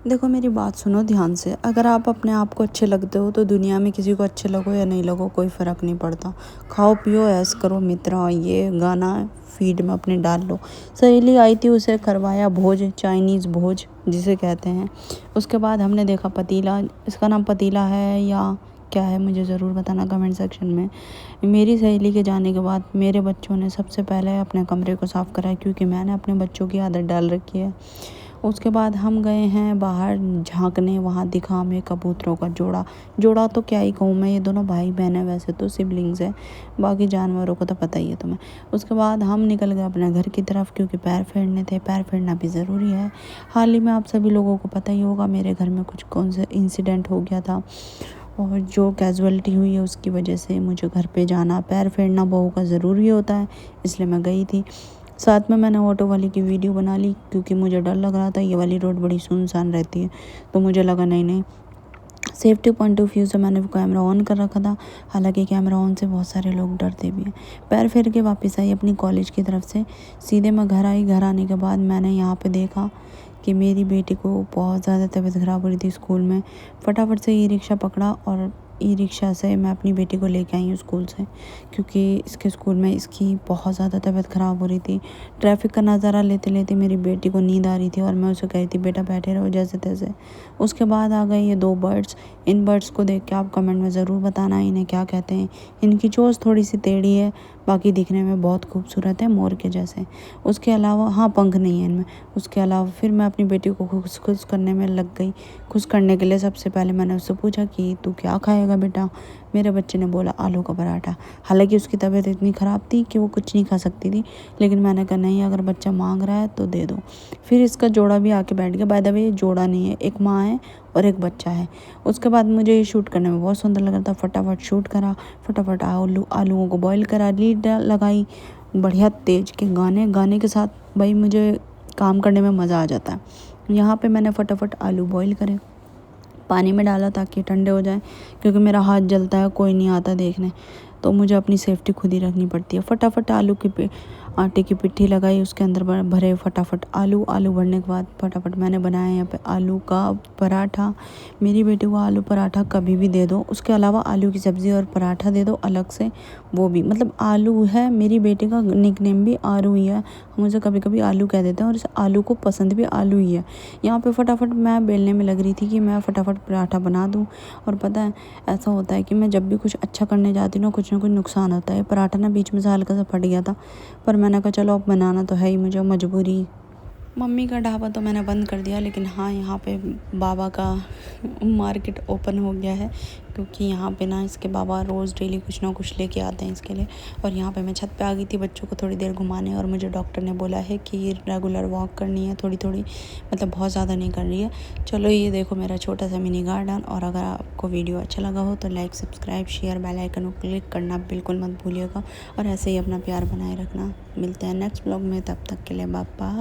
देखो मेरी बात सुनो ध्यान से। अगर आप अपने आप को अच्छे लगते हो तो दुनिया में किसी को अच्छे लगो या नहीं लगो कोई फ़र्क नहीं पड़ता। खाओ पियो ऐश करो मित्रा, ये गाना फीड में अपने डाल लो। सहेली आई थी उसे करवाया भोज, चाइनीज़ भोज जिसे कहते हैं। उसके बाद हमने देखा पतीला, इसका नाम पतीला है या क्या है मुझे ज़रूर बताना कमेंट सेक्शन में। मेरी सहेली के जाने के बाद मेरे बच्चों ने सबसे पहले अपने कमरे को साफ़ करा क्योंकि मैंने अपने बच्चों की आदत डाल रखी है। उसके बाद हम गए हैं बाहर झांकने, वहाँ दिखा हमें कबूतरों का जोड़ा। जोड़ा तो क्या ही कहूँ मैं, ये दोनों भाई बहन है, वैसे तो सिबलिंग्स है, बाकी जानवरों को तो पता ही है तुम्हें। उसके बाद हम निकल गए अपने घर की तरफ क्योंकि पैर फेरने थे, पैर फेरना भी ज़रूरी है। हाल ही में आप सभी लोगों को पता ही होगा मेरे घर में कुछ कौन सा इंसिडेंट हो गया था और जो कैजुअलिटी हुई है उसकी वजह से मुझे घर पे जाना, पैर फेरना बहू का ज़रूरी होता है, इसलिए मैं गई थी। साथ में मैंने ऑटो वाले की वीडियो बना ली क्योंकि मुझे डर लग रहा था, ये वाली रोड बड़ी सुनसान रहती है, तो मुझे लगा नहीं सेफ्टी पॉइंट ऑफ व्यू से मैंने कैमरा ऑन कर रखा था। हालांकि कैमरा ऑन से बहुत सारे लोग डरते भी हैं। पैर फेर के वापस आई अपनी कॉलेज की तरफ से, सीधे मैं घर आई। घर आने के बाद मैंने यहाँ पे देखा कि मेरी बेटी को बहुत ज़्यादा तबीयत ख़राब हो रही थी स्कूल में। फटाफट से ई रिक्शा पकड़ा और ई रिक्शा से मैं अपनी बेटी को लेके आई हूँ स्कूल से, क्योंकि इसके स्कूल में इसकी बहुत ज़्यादा तबीयत ख़राब हो रही थी। ट्रैफिक का नज़ारा लेते लेते मेरी बेटी को नींद आ रही थी और मैं उसे कह रही थी बेटा बैठे रहो जैसे तैसे। उसके बाद आ गए ये 2 बर्ड्स। इन बर्ड्स को देख के आप कमेंट में ज़रूर बताना इन्हें क्या कहते हैं। इनकी चोंच थोड़ी सी टेढ़ी है, बाकी दिखने में बहुत खूबसूरत है मोर के जैसे। उसके अलावा हाँ, पंख नहीं है इनमें। उसके अलावा फिर मैं अपनी बेटी को खुश करने में लग गई। खुश करने के लिए सबसे पहले मैंने उससे पूछा कि तू क्या खाएगा बेटा। मेरे बच्चे ने बोला आलू का पराठा। हालांकि उसकी तबीयत इतनी ख़राब थी कि वो कुछ नहीं खा सकती थी, लेकिन मैंने कहा नहीं, अगर बच्चा मांग रहा है तो दे दो। फिर इसका जोड़ा भी आके बैठ गया। बाय द वे जोड़ा नहीं है, एक माँ है और एक बच्चा है। उसके बाद मुझे ये शूट करने में बहुत सुंदर लग रहा था। फटाफट शूट करा, फटाफट आलूओं को बॉईल करा, लीड लगाई, बढ़िया तेज के गाने के साथ भाई मुझे काम करने में मज़ा आ जाता है। यहाँ पे मैंने फटाफट आलू बॉईल करे, पानी में डाला ताकि ठंडे हो जाए, क्योंकि मेरा हाथ जलता है, कोई नहीं आता देखने, तो मुझे अपनी सेफ्टी खुद ही रखनी पड़ती है। फटाफट आटे की पिट्ठी लगाई, उसके अंदर भरे फटाफट आलू भरने के बाद फटाफट मैंने बनाया यहाँ पे आलू का पराठा। मेरी बेटी को आलू पराठा कभी भी दे दो, उसके अलावा आलू की सब्ज़ी और पराठा दे दो अलग से, वो भी मतलब आलू है। मेरी बेटी का निकनेम भी आरू ही है, हम उसे कभी कभी आलू कह देते हैं और इस आलू को पसंद भी आलू ही है। यहाँ पे फटाफट मैं बेलने में लग रही थी कि मैं फटाफट पराठा बना दूँ। और पता है ऐसा होता है कि मैं जब भी कुछ अच्छा करने जाती हूँ ना, कुछ ना कुछ नुकसान होता है। पराठा ना बीच में से हल्का सा फट गया था, पर मैंने कहा चलो अब बनाना तो है ही, मुझे मजबूरी। मम्मी का ढाबा तो मैंने बंद कर दिया, लेकिन हाँ यहाँ पे बाबा का मार्केट ओपन हो गया है, क्योंकि यहाँ पे ना इसके बाबा रोज़ डेली कुछ ना कुछ लेके आते हैं इसके लिए। और यहाँ पे मैं छत पे आ गई थी बच्चों को थोड़ी देर घुमाने, और मुझे डॉक्टर ने बोला है कि रेगुलर वॉक करनी है, थोड़ी थोड़ी, मतलब बहुत ज़्यादा नहीं कर रही है। चलो ये देखो मेरा छोटा सा मिनी गार्डन। और अगर आपको वीडियो अच्छा लगा हो तो like, subscribe, share, bell icon को क्लिक करना बिल्कुल मत भूलिएगा, और ऐसे ही अपना प्यार बनाए रखना। मिलते हैं नेक्स्ट ब्लॉग में, तब तक के लिए बाय बाय।